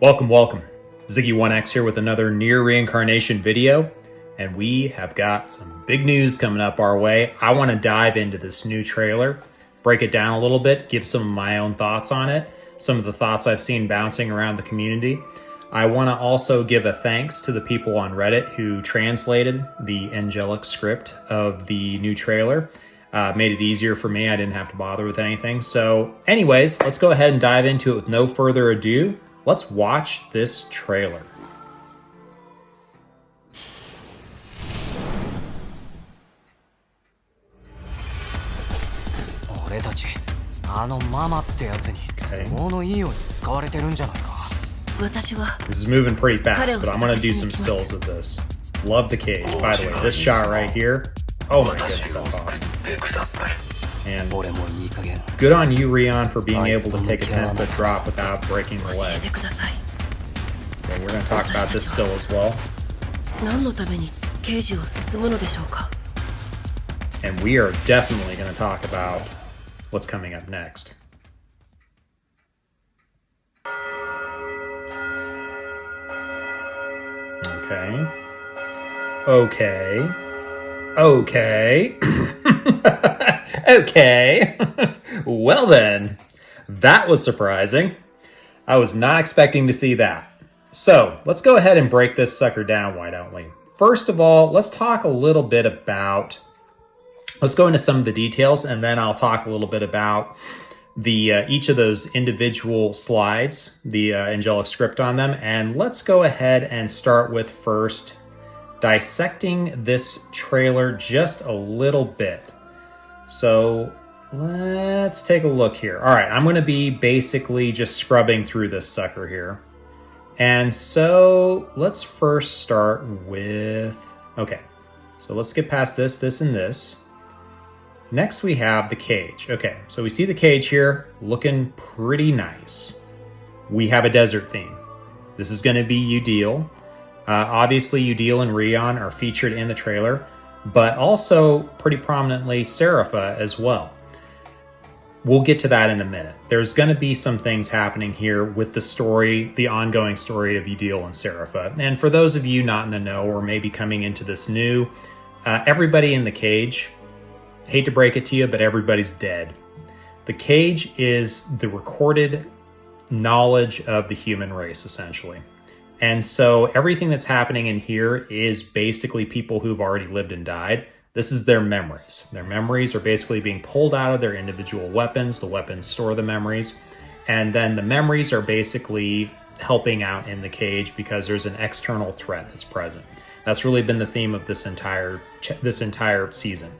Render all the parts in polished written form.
Welcome. Ziggy1X here with another NieR Reincarnation video, and we have got some big news coming up our way. I want to dive into this new trailer, break it down a little bit, give some of my own thoughts on it, some of the thoughts I've seen bouncing around the community. I want to also give a thanks to the people on Reddit who translated the angelic script of the new trailer. Made it easier for me. I didn't have to bother with anything. So anyways, let's go ahead and dive into it with no further ado. Let's watch this trailer. This is moving pretty fast, but I'm going to do some stills of this. Love the cage. By the way, this shot right here, oh my goodness, that's awesome. And good on you, Rion, for being able to take a 10-foot drop without breaking the leg. Okay, we're going to talk about this still as well. And we are definitely going to talk about what's coming up next. Okay. Okay. Well then, that was surprising. I was not expecting to see that. So let's go ahead and break this sucker down, why don't we? First of all, let's talk a little bit about, let's go into some of the details, and then I'll talk a little bit about the each of those individual slides, the angelic script on them. And let's go ahead and start with first dissecting this trailer just a little bit. So let's take a look here. All right, I'm going to be basically just scrubbing through this sucker here. And so let's first start with, okay, so let's get past this, and this. Next we have the cage. Okay, so we see the cage here looking pretty nice. We have a desert theme. This is going to be Udil. Obviously, Udil and Rion are featured in the trailer, but also pretty prominently Serapha as well. We'll get to that in a minute. There's going to be some things happening here with the story, the ongoing story of Udil and Serapha. And for those of you not in the know or maybe coming into this new, everybody in the cage, hate to break it to you, but everybody's dead. The cage is the recorded knowledge of the human race, essentially. And so everything that's happening in here is basically people who've already lived and died. This is their memories. Their memories are basically being pulled out of their individual weapons. The weapons store the memories. And then the memories are basically helping out in the cage because there's an external threat that's present. That's really been the theme of this entire season.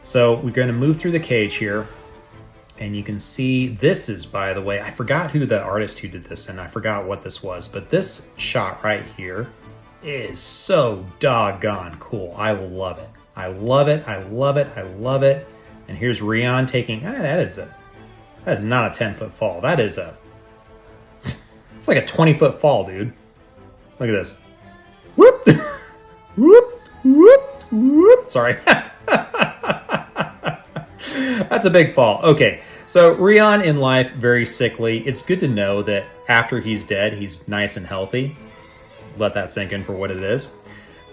So we're going to move through the cage here. And you can see this is, by the way, I forgot who the artist who did this, and I forgot what this was, but this shot right here is so doggone cool. I love it. I love it. And here's Rion taking, that is not a 10-foot fall. That is it's like a 20-foot fall, dude. Look at this. Whoop, whoop, whoop, whoop. Sorry. That's a big fall. Okay, so Rion in life, very sickly. It's good to know that after he's dead, he's nice and healthy. Let that sink in for what it is.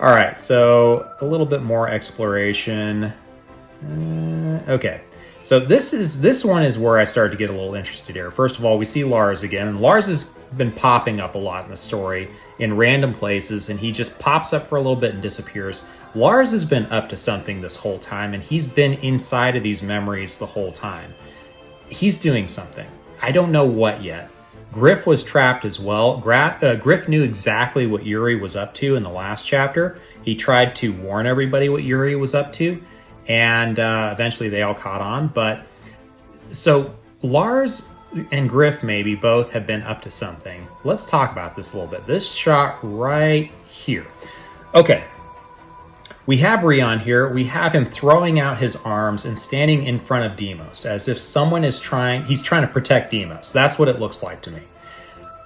All right, so a little bit more exploration. Okay, so this one is where I started to get a little interested here. First of all, we see Lars again, and Lars has been popping up a lot in the story in random places, and he just pops up for a little bit and disappears. Lars has been up to something this whole time, and he's been inside of these memories the whole time. He's doing something. I don't know what yet. Griff was trapped as well. Griff knew exactly what Yuri was up to in the last chapter. He tried to warn everybody what Yuri was up to, and eventually they all caught on. But so Lars and Griff maybe both have been up to something. Let's talk about this a little bit. This shot right here. Okay. We have Rion here. We have him throwing out his arms and standing in front of Deimos as if someone is he's trying to protect Deimos. That's what it looks like to me.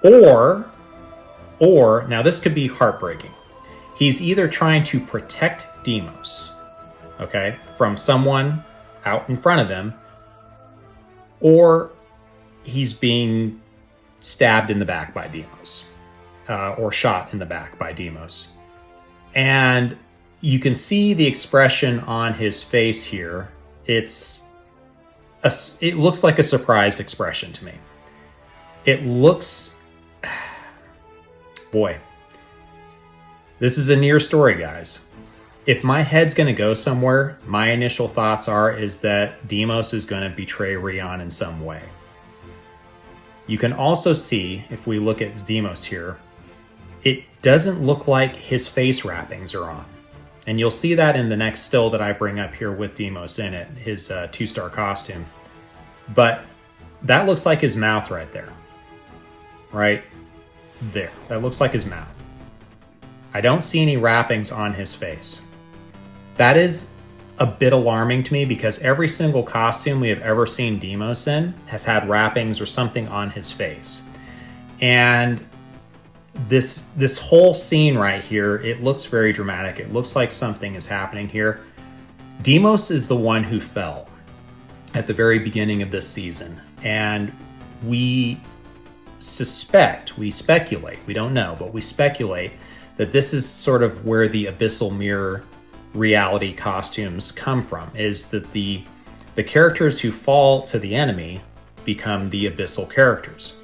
Or, now this could be heartbreaking. He's either trying to protect Deimos, okay, from someone out in front of him, or he's being stabbed in the back by Deimos. or shot in the back by Deimos. And you can see the expression on his face here. It looks like a surprised expression to me. It looks... Boy. This is a NieR story, guys. If my head's going to go somewhere, my initial thoughts is that Deimos is going to betray Rion in some way. You can also see, if we look at Deimos here, it doesn't look like his face wrappings are on. And you'll see that in the next still that I bring up here with Deimos in it, his 2-star costume. But that looks like his mouth right there. Right there. That looks like his mouth. I don't see any wrappings on his face. That is a bit alarming to me because every single costume we have ever seen Deimos in has had wrappings or something on his face. And this whole scene right here, it looks very dramatic. It looks like something is happening here. Deimos is the one who fell at the very beginning of this season. And we speculate, we don't know, but we speculate that this is sort of where the abyssal mirror reality costumes come from, is that the characters who fall to the enemy become the abyssal characters.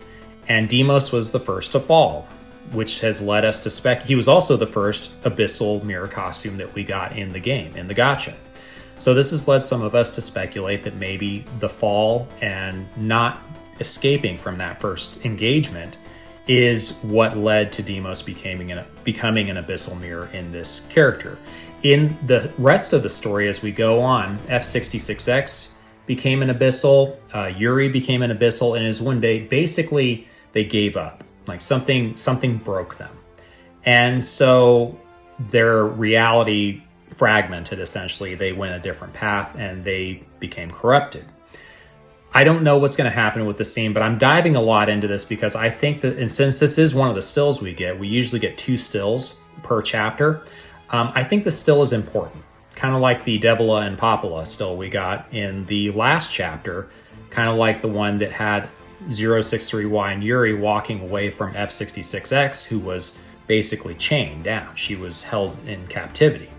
And Deimos was the first to fall, which has led us to he was also the first abyssal mirror costume that we got in the game, in the gacha. So this has led some of us to speculate that maybe the fall and not escaping from that first engagement is what led to Deimos becoming an abyssal mirror in this character. In the rest of the story, as we go on, F66X became an abyssal, Yuri became an abyssal, and is one day basically they gave up. Like something broke them. And so their reality fragmented, essentially. They went a different path and they became corrupted. I don't know what's going to happen with the scene, but I'm diving a lot into this because I think that, and since this is one of the stills we usually get 2 stills per chapter. I think the still is important. Kind of like the Devila and Popula still we got in the last chapter, kind of like the one that had 063Y and Yuri walking away from F66X, who was basically chained down. She was held in captivity.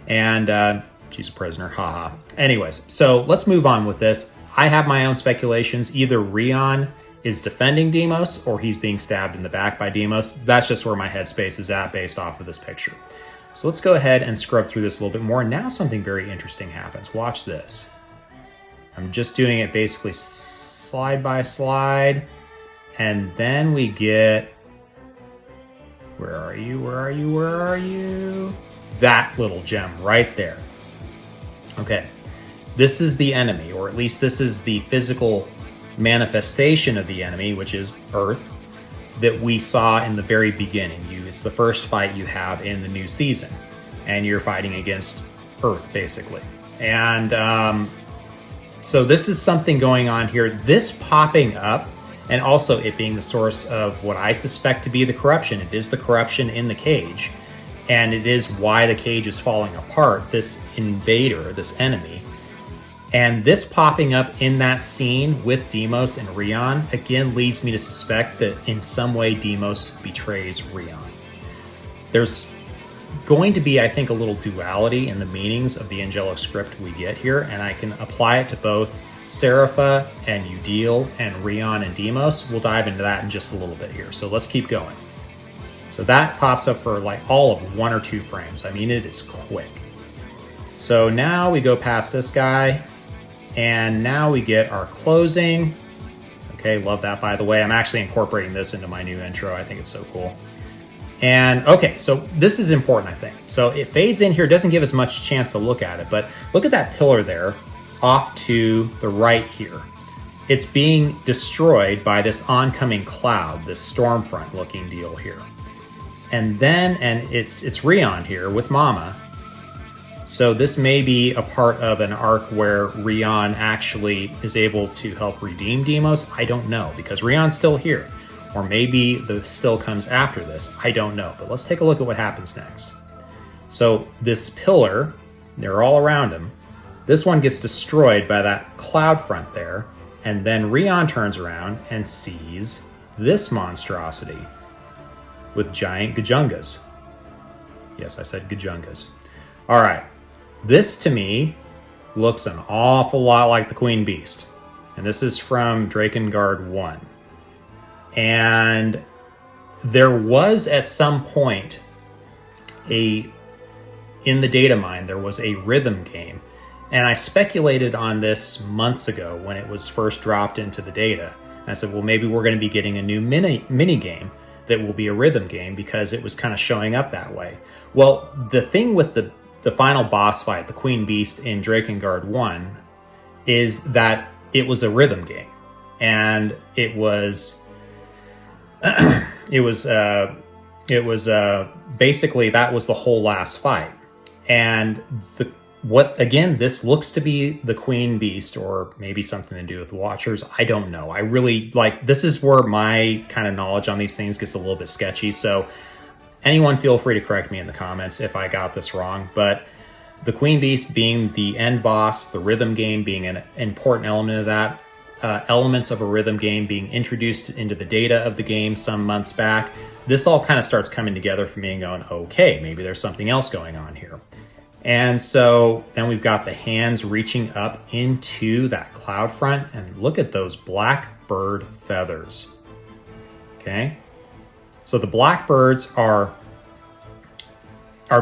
And she's a prisoner, haha. Anyways, so let's move on with this. I have my own speculations. Either Rion is defending Deimos or he's being stabbed in the back by Deimos. That's just where my headspace is at based off of this picture. So let's go ahead and scrub through this a little bit more. Now something very interesting happens. Watch this. I'm just doing it basically slide by slide. And then we get... Where are you? That little gem right there. Okay. This is the enemy, or at least this is the physical manifestation of the enemy, which is Earth, that we saw in the very beginning. It's the first fight you have in the new season, and you're fighting against Earth, basically. And so this is something going on here. This popping up, and also it being the source of what I suspect to be the corruption. It is the corruption in the cage, and it is why the cage is falling apart, this invader, this enemy. And this popping up in that scene with Deimos and Rion, again, leads me to suspect that in some way Deimos betrays Rion. There's going to be, I think, a little duality in the meanings of the angelic script we get here, and I can apply it to both Serapha and Udil and Rion and Deimos. We'll dive into that in just a little bit here. So let's keep going. So that pops up for like all of 1 or 2 frames. I mean, it is quick. So now we go past this guy, and now we get our closing. Okay, love that, by the way. I'm actually incorporating this into my new intro. I think it's so cool. And okay, so this is important, I think. So it fades in here, doesn't give us much chance to look at it, but look at that pillar there off to the right here. It's being destroyed by this oncoming cloud, this storm front looking deal here. And then, it's Rion here with Mama. So this may be a part of an arc where Rion actually is able to help redeem Deimos. I don't know, because Rion's still here. Or maybe the still comes after this. I don't know, but let's take a look at what happens next. So this pillar, they're all around him. This one gets destroyed by that cloud front there, and then Rion turns around and sees this monstrosity. with giant Gajungas. Yes, I said Gajungas. All right, this to me looks an awful lot like the Queen Beast. And this is from Drakengard 1. And there was at some point in the data mine, there was a rhythm game. And I speculated on this months ago when it was first dropped into the data. And I said, well, maybe we're going to be getting a new mini game that will be a rhythm game because it was kind of showing up that way. Well, the thing with the final boss fight, the Queen Beast in Drakengard 1, is that it was a rhythm game. And it was basically that was the whole last fight. And this looks to be the Queen Beast, or maybe something to do with the Watchers. I don't know. I really this is where my kind of knowledge on these things gets a little bit sketchy. So anyone feel free to correct me in the comments if I got this wrong. But the Queen Beast being the end boss, the rhythm game being an important element of that, elements of a rhythm game being introduced into the data of the game some months back, this all kind of starts coming together for me and going, okay, maybe there's something else going on here. And so then we've got the hands reaching up into that cloud front, and look at those blackbird feathers. Okay, so the blackbirds are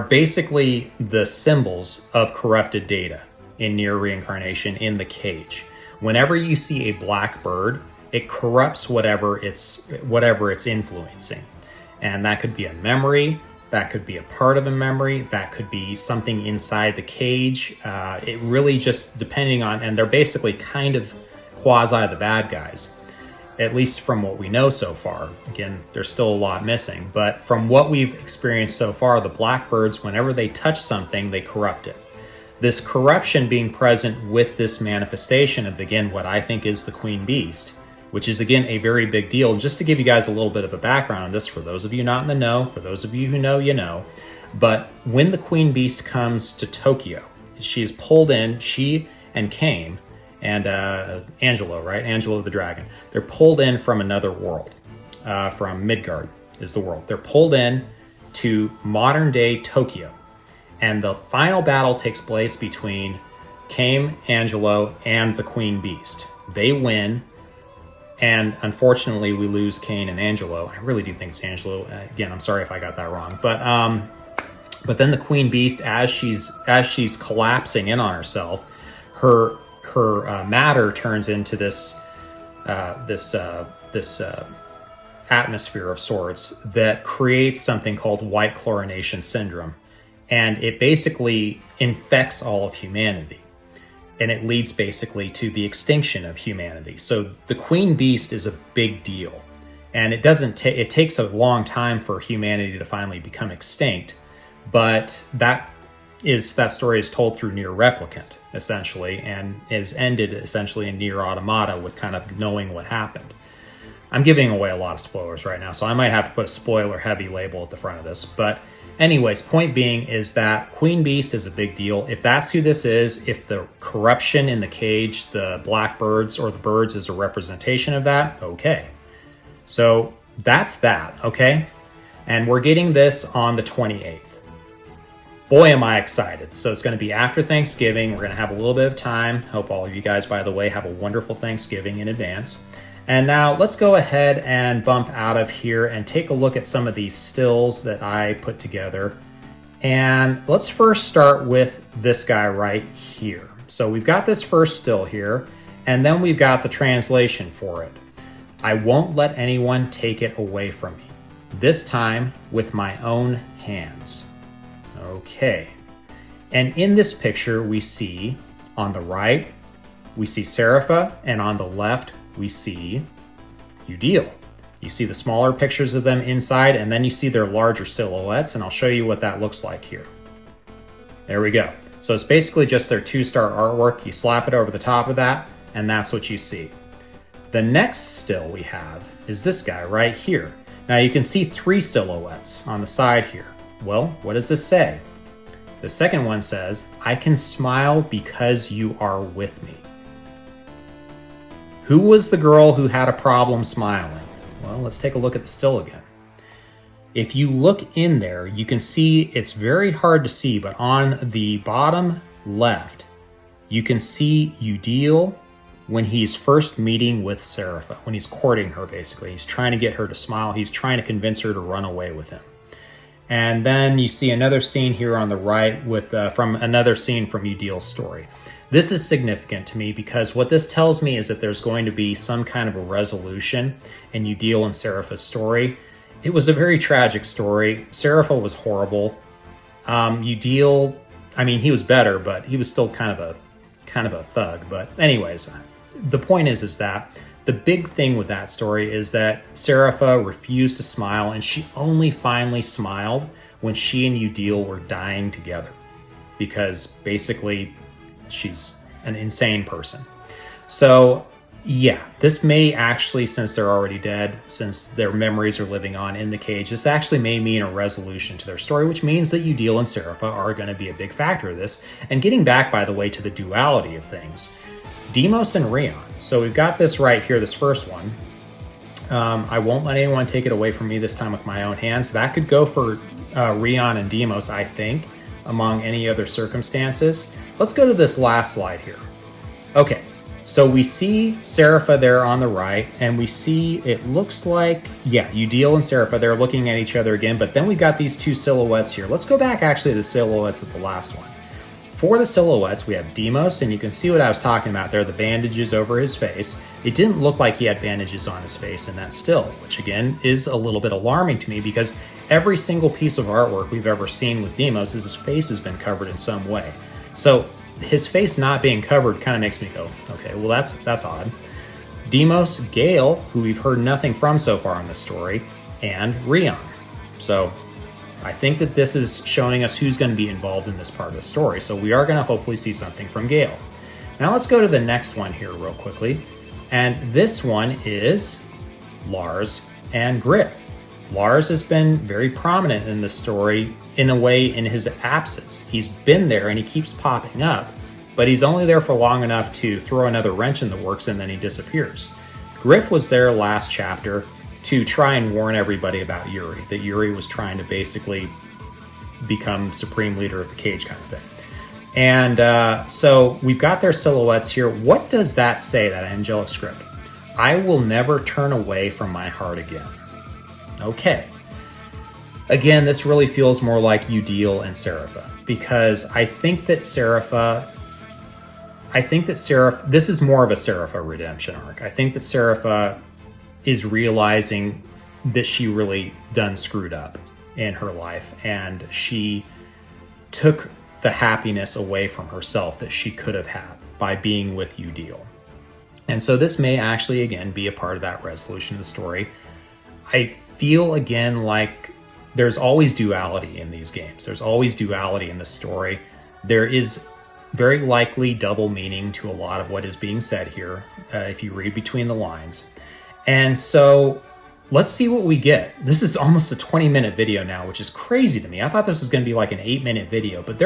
basically the symbols of corrupted data in NieR Reincarnation in the cage. Whenever you see a black bird, it corrupts whatever it's influencing. And that could be a memory, that could be a part of a memory, that could be something inside the cage. It really just depending on, and they're basically kind of quasi the bad guys, at least from what we know so far. Again, there's still a lot missing, but from what we've experienced so far, the blackbirds, whenever they touch something, they corrupt it. This corruption being present with this manifestation of, again, what I think is the Queen Beast, which is, again, a very big deal. Just to give you guys a little bit of a background on this, for those of you not in the know, for those of you who know, you know, but when the Queen Beast comes to Tokyo, she is pulled in, she and Kame, and Angelo, right? Angelo the Dragon. They're pulled in from another world, from Midgard is the world. They're pulled in to modern day Tokyo. And the final battle takes place between Kame, Angelo, and the Queen Beast. They win, and unfortunately we lose Kane and Angelo. I really do think it's Angelo. Again, I'm sorry if I got that wrong. But then the Queen Beast, as she's collapsing in on herself, her matter turns into this atmosphere of sorts that creates something called white chlorination syndrome. And it basically infects all of humanity. And it leads basically to the extinction of humanity. So the Queen Beast is a big deal. And it takes a long time for humanity to finally become extinct. But that story is told through NieR Replicant, essentially, and is ended essentially in NieR Automata with kind of knowing what happened. I'm giving away a lot of spoilers right now, so I might have to put a spoiler-heavy label at the front of this. But anyways, point being is that Queen Beast is a big deal. If that's who this is, if the corruption in the cage, the blackbirds or the birds is a representation of that, okay. So that's that, okay? And we're getting this on the 28th. Boy, am I excited. So it's going to be after Thanksgiving. We're going to have a little bit of time. Hope all of you guys, by the way, have a wonderful Thanksgiving in advance. And now let's go ahead and bump out of here and take a look at some of these stills that I put together. And let's first start with this guy right here. So we've got this first still here, and then we've got the translation for it. I won't let anyone take it away from me. This time with my own hands. Okay. And in this picture, we see on the right, we see Serapha, and on the left, we see Udil. You see the smaller pictures of them inside, and then you see their larger silhouettes, and I'll show you what that looks like here. There we go. So it's basically just their 2-star artwork. You slap it over the top of that, and that's what you see. The next still we have is this guy right here. Now you can see 3 silhouettes on the side here. Well, what does this say? The second one says, I can smile because you are with me. Who was the girl who had a problem smiling? Well, let's take a look at the still again. If you look in there, you can see it's very hard to see, but on the bottom left, you can see Udil when he's first meeting with Serapha, when he's courting her, basically. He's trying to get her to smile. He's trying to convince her to run away with him. And then you see another scene here on the right with from another scene from Udil's story. This is significant to me because what this tells me is that there's going to be some kind of a resolution in Udil and Serapha's story. It was a very tragic story. Serapha was horrible. Udil, I mean, he was better, but he was still kind of a thug. But anyways, the point is that the big thing with that story is that Serapha refused to smile, and she only finally smiled when she and Udil were dying together, because basically she's an insane person. So yeah, this may actually, since they're already dead, since their memories are living on in the cage, this actually may mean a resolution to their story, which means that Udil and Serapha are going to be a big factor of this. And getting back, by the way, to the duality of things, Deimos and Rion. So we've got this right here, this first one. I won't let anyone take it away from me this time with my own hands. That could go for Rion and Deimos, I think, among any other circumstances. Let's go to this last slide here. Okay. So we see Serapha there on the right, and we see, it looks like, yeah, Udil and Serapha, they're looking at each other again, but then we've got these two silhouettes here. Let's go back actually to the silhouettes of the last one. For the silhouettes, we have Deimos, and you can see what I was talking about there, the bandages over his face. It didn't look like he had bandages on his face in that still, which again is a little bit alarming to me because every single piece of artwork we've ever seen with Deimos is his face has been covered in some way. So his face not being covered kind of makes me go, okay, well that's odd. Deimos, Gale, who we've heard nothing from so far in this story, and Rion. So I think that this is showing us who's going to be involved in this part of the story. So we are going to hopefully see something from Gale. Now let's go to the next one here real quickly. And this one is Lars and Griff. Lars has been very prominent in this story in a way in his absence. He's been there and he keeps popping up, but he's only there for long enough to throw another wrench in the works and then he disappears. Griff was there last chapter to try and warn everybody about Yuri, that Yuri was trying to basically become supreme leader of the cage kind of thing. And so we've got their silhouettes here. What does that say, that angelic script? I will never turn away from my heart again. Okay. Again, this really feels more like Udil and Serapha, because I think that this is more of a Serapha redemption arc. I think that Serapha is realizing that she really done screwed up in her life, and she took the happiness away from herself that she could have had by being with Udil. And so this may actually, again, be a part of that resolution of the story. I feel, again, like there's always duality in these games. There's always duality in the story. There is very likely double meaning to a lot of what is being said here, if you read between the lines. And so let's see what we get. This is almost a 20-minute video now, which is crazy to me. I thought this was going to be like an 8-minute video, but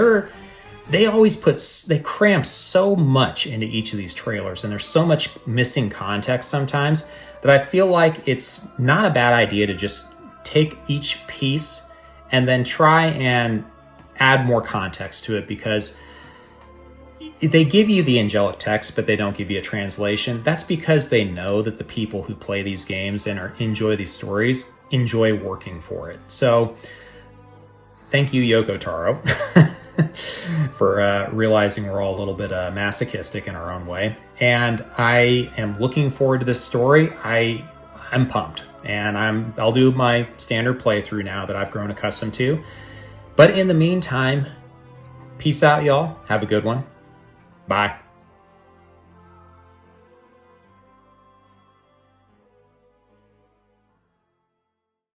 they cram so much into each of these trailers, and there's so much missing context sometimes that I feel like it's not a bad idea to just take each piece and then try and add more context to it, because they give you the angelic text, but they don't give you a translation. That's because they know that the people who play these games and enjoy these stories enjoy working for it. So thank you, Yoko Taro, for realizing we're all a little bit masochistic in our own way. And I am looking forward to this story. I'm pumped, and I'll do my standard playthrough now that I've grown accustomed to. But in the meantime, peace out, y'all. Have a good one. Bye.